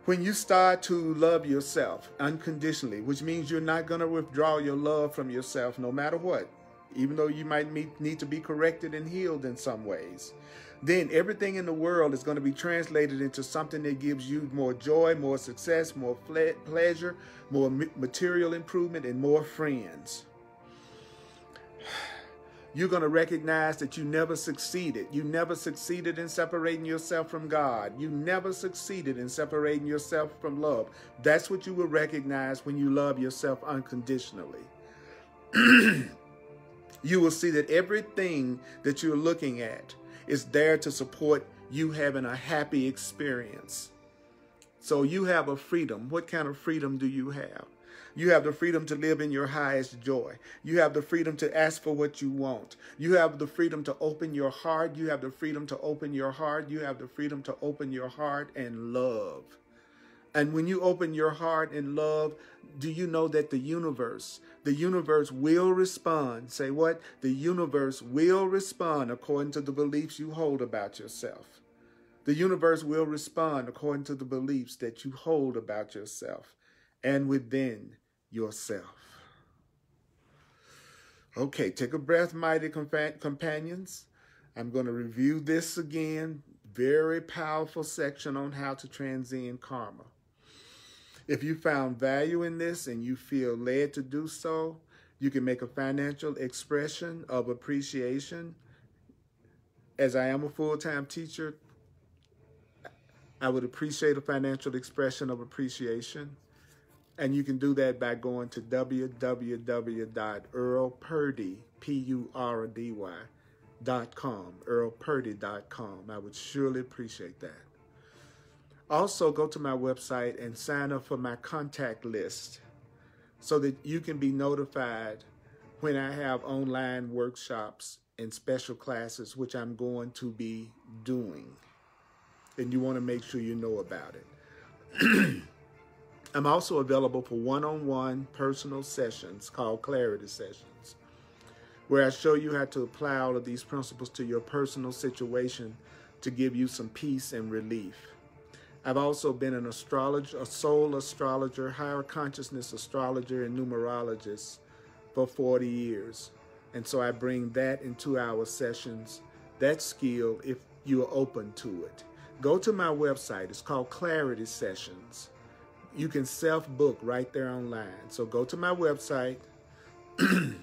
When you start to love yourself unconditionally, which means you're not going to withdraw your love from yourself no matter what, even though you might need to be corrected and healed in some ways. then everything in the world is going to be translated into something that gives you more joy, more success, more pleasure, more material improvement, and more friends. You're going to recognize that you never succeeded. You never succeeded in separating yourself from God. You never succeeded in separating yourself from love. That's what you will recognize when you love yourself unconditionally. You will see that everything that you're looking at is there to support you having a happy experience. So you have a freedom. What kind of freedom do you have? You have the freedom to live in your highest joy. You have the freedom to ask for what you want. You have the freedom to open your heart. You have the freedom to open your heart. You have the freedom to open your heart and love. And when you open your heart and love, do you know that the universe will respond? Say what? The universe will respond according to the beliefs you hold about yourself. The universe will respond according to the beliefs that you hold about yourself and within yourself. Okay, take a breath, mighty companions. I'm going to review this again. Very powerful section on how to transcend karma. If you found value in this and you feel led to do so, you can make a financial expression of appreciation. As I am a full-time teacher, I would appreciate a financial expression of appreciation. And you can do that by going to www.earlpurdy.com, earlpurdy.com. I would surely appreciate that. Also, go to my website and sign up for my contact list so that you can be notified when I have online workshops and special classes, which I'm going to be doing. And you want to make sure you know about it. I'm also available for one-on-one personal sessions called Clarity Sessions, where I show you how to apply all of these principles to your personal situation to give you some peace and relief. I've also been an astrologer, a soul astrologer, higher consciousness astrologer, and numerologist for 40 years. And so I bring that in 2-hour sessions, that skill, if you are open to it. Go to my website. It's called Clarity Sessions. You can self-book right there online. So go to my website and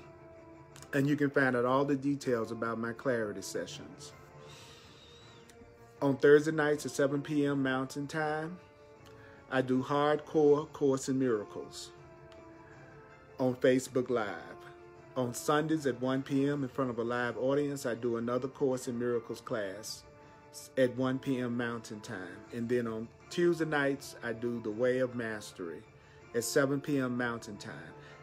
you can find out all the details about my Clarity Sessions. On Thursday nights at 7 p.m. Mountain Time, I do hardcore Course in Miracles on Facebook Live. On Sundays at 1 p.m. in front of a live audience, I do another Course in Miracles class at 1 p.m. Mountain Time. And then on Tuesday nights, I do the Way of Mastery at 7 p.m. Mountain Time.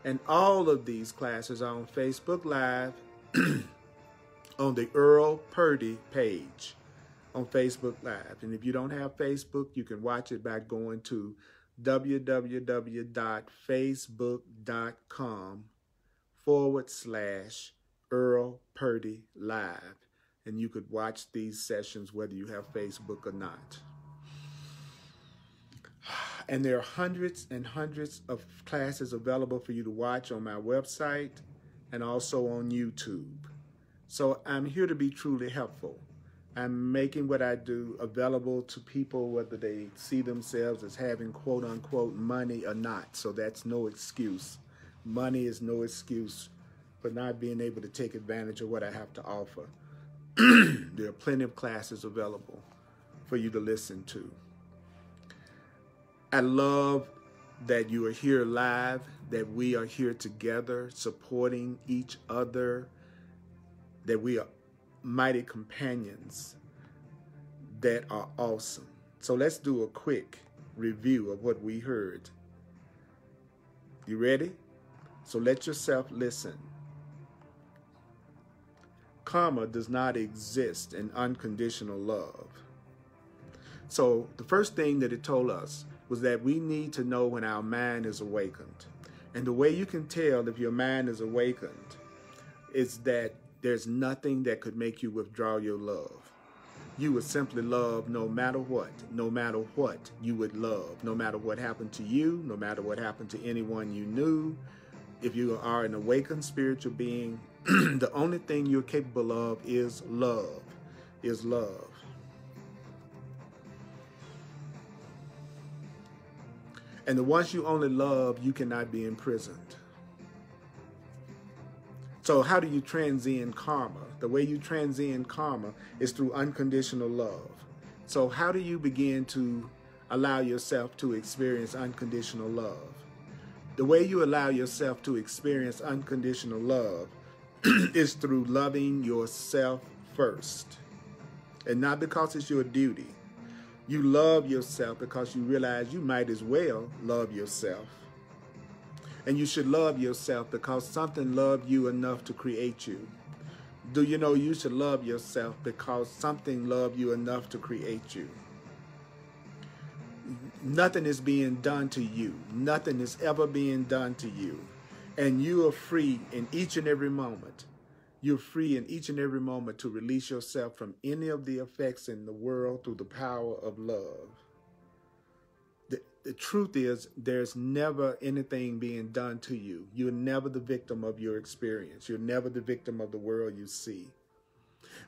And all of these classes are on Facebook Live on the Earl Purdy page on Facebook Live. And if you don't have Facebook, you can watch it by going to www.facebook.com/Earl Purdy Live. And you could watch these sessions whether you have Facebook or not. And there are hundreds and hundreds of classes available for you to watch on my website and also on YouTube. So I'm here to be truly helpful. I'm making what I do available to people, whether they see themselves as having quote unquote money or not. So that's no excuse. Money is no excuse for not being able to take advantage of what I have to offer. There are plenty of classes available for you to listen to. I love that you are here live, that we are here together supporting each other, that we are mighty companions that are awesome. So let's do a quick review of what we heard. You ready? So let yourself listen. Karma does not exist in unconditional love. So the first thing that it told us was that we need to know when our mind is awakened. And the way you can tell if your mind is awakened is that there's nothing that could make you withdraw your love. You would simply love no matter what. No matter what you would love. No matter what happened to you, no matter what happened to anyone you knew. If you are an awakened spiritual being, the only thing you're capable of is love. is love. And the ones you only love, you cannot be imprisoned. So how do you transcend karma? The way you transcend karma is through unconditional love. So how do you begin to allow yourself to experience unconditional love? The way you allow yourself to experience unconditional love is through loving yourself first. And not because it's your duty. You love yourself because you realize you might as well love yourself. And you should love yourself because something loved you enough to create you. Do you know you should love yourself because something loved you enough to create you? Nothing is being done to you. Nothing is ever being done to you. And you are free in each and every moment. You're free in each and every moment to release yourself from any of the effects in the world through the power of love. The truth is, there's never anything being done to you. You're never the victim of your experience. You're never the victim of the world you see.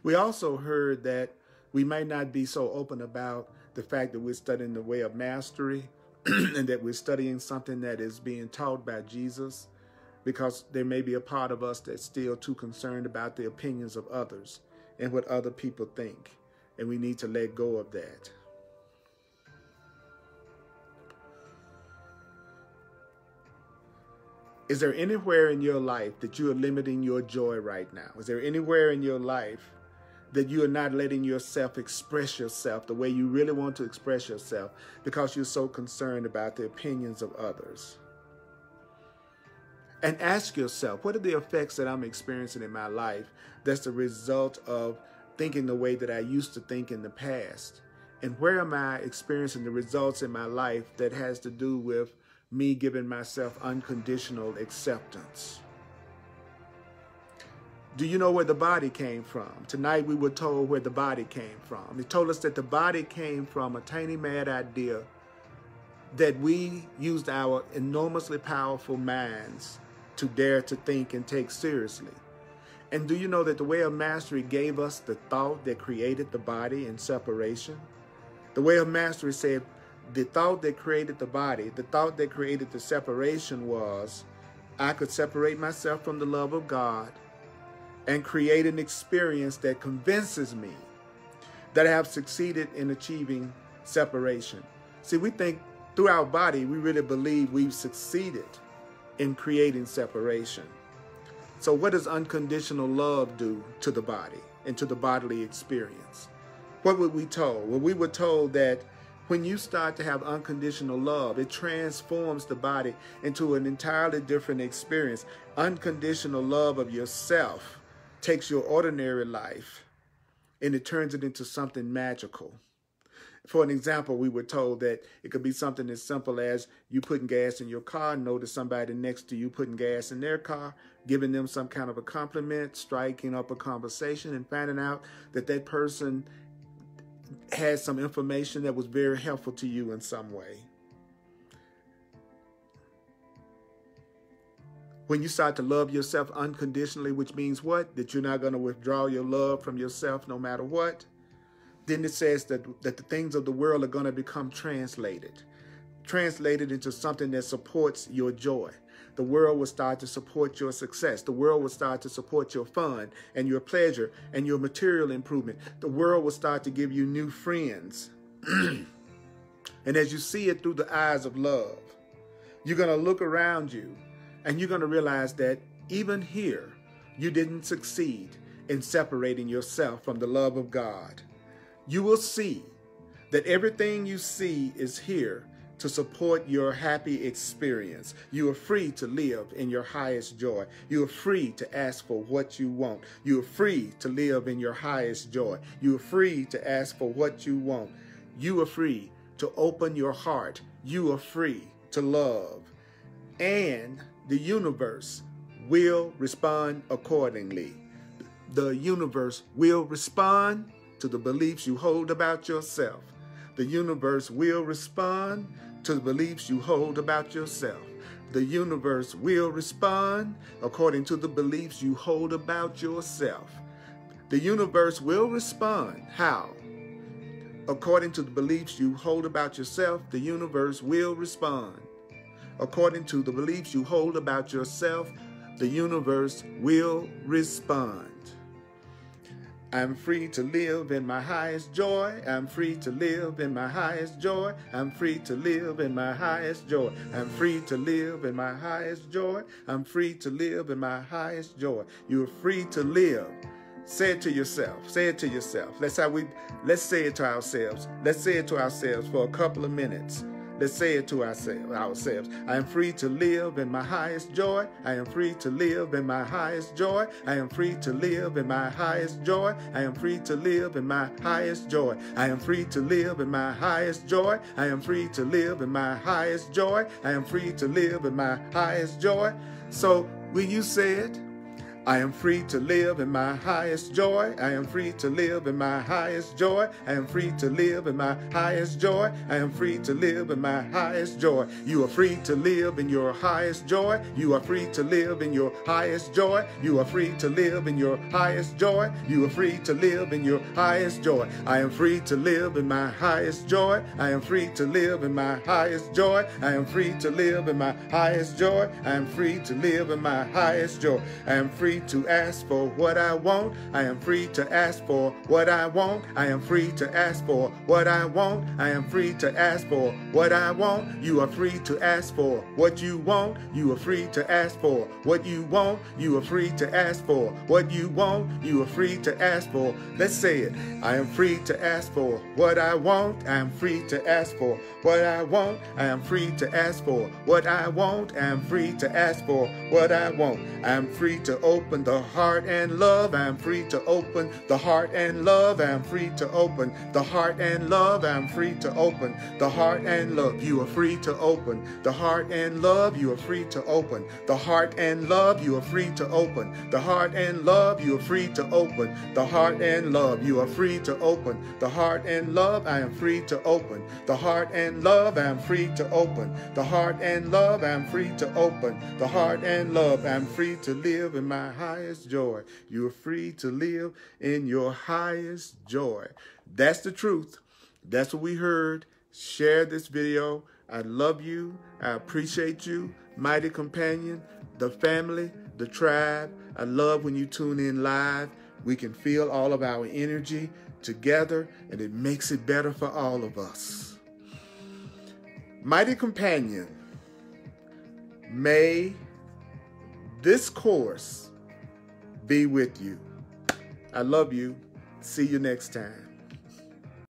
We also heard that we might not be so open about the fact that we're studying the way of mastery and that we're studying something that is being taught by Jesus, because there may be a part of us that's still too concerned about the opinions of others and what other people think. And we need to let go of that. Is there anywhere in your life that you are limiting your joy right now? Is there anywhere in your life that you are not letting yourself express yourself the way you really want to express yourself because you're so concerned about the opinions of others? And ask yourself, what are the effects that I'm experiencing in my life that's the result of thinking the way that I used to think in the past? And where am I experiencing the results in my life that has to do with me giving myself unconditional acceptance? Do you know where the body came from? Tonight we were told where the body came from. It told us that the body came from a tiny mad idea that we used our enormously powerful minds to dare to think and take seriously. And do you know that the way of mastery gave us the thought that created the body in separation? The way of mastery said the thought that created the body, the thought that created the separation was, I could separate myself from the love of God and create an experience that convinces me that I have succeeded in achieving separation. See, we think through our body, we really believe we've succeeded in creating separation. So what does unconditional love do to the body and to the bodily experience? What were we told? Well, we were told that when you start to have unconditional love, it transforms the body into an entirely different experience. Unconditional love of yourself takes your ordinary life and it turns it into something magical. For an example, we were told that it could be something as simple as you putting gas in your car, notice somebody next to you putting gas in their car, giving them some kind of a compliment, striking up a conversation, and finding out that that person had some information that was very helpful to you in some way. When you start to love yourself unconditionally, which means what? That you're not going to withdraw your love from yourself no matter what. Then it says that the things of the world are going to become translated into something that supports your joy. The world will start to support your success. The world will start to support your fun and your pleasure and your material improvement. The world will start to give you new friends. And as you see it through the eyes of love, you're going to look around you and you're going to realize that even here, you didn't succeed in separating yourself from the love of God. You will see that everything you see is here to support your happy experience. You are free to live in your highest joy. You are free to ask for what you want. You are free to live in your highest joy. You are free to ask for what you want. You are free to open your heart. You are free to love. And the universe will respond accordingly. The universe will respond to the beliefs you hold about yourself. The universe will respond to the beliefs you hold about yourself. The universe will respond according to the beliefs you hold about yourself. The universe will respond. How? According to the beliefs you hold about yourself, the universe will respond. According to the beliefs you hold about yourself, the universe will respond. I'm free to live in my highest joy. I'm free to live in my highest joy. I'm free to live in my highest joy. I'm free to live in my highest joy. I'm free to live in my highest joy. You're free to live. Say it to yourself. Say it to yourself. Let's say it to ourselves. Let's say it to ourselves for a couple of minutes. Let's say it to ourselves. I am free to live in my highest joy. I am free to live in my highest joy. I am free to live in my highest joy. I am free to live in my highest joy. I am free to live in my highest joy. I am free to live in my highest joy. I am free to live in my highest joy. So when you say it, I am free to live in my highest joy. I am free to live in my highest joy. I am free to live in my highest joy. I am free to live in my highest joy. You are free to live in your highest joy. You are free to live in your highest joy. You are free to live in your highest joy. You are free to live in your highest joy. I am free to live in my highest joy. I am free to live in my highest joy. I am free to live in my highest joy. I am free to live in my highest joy. I am free to ask for what I want. I am free to ask for what I want. I am free to ask for what I want. I am free to ask for what I want. You are free to ask for what you want. You are free to ask for what you want. You are free to ask for what you want. You are free to ask for. Let's say it. I am free to ask for what I want. I am free to ask for what I want. I am free to ask for what I want. I am free to ask for what I want. I am free to open the heart and love. I am free to open the heart and love. I am free to open the heart and love. I am free to open the heart and love. You are free to open the heart and love. You are free to open the heart and love. You are free to open the heart and love. You are free to open the heart and love. You are free to open the heart and love. I am free to open the heart and love. I am free to open the heart and love. I am free to open the heart and love. I am free to live in my highest joy. You are free to live in your highest joy. That's the truth. That's what we heard. Share this video. I love you. I appreciate you. Mighty companion, the family, the tribe. I love when you tune in live. We can feel all of our energy together, and it makes it better for all of us. Mighty companion, may this course be with you. I love you. See you next time.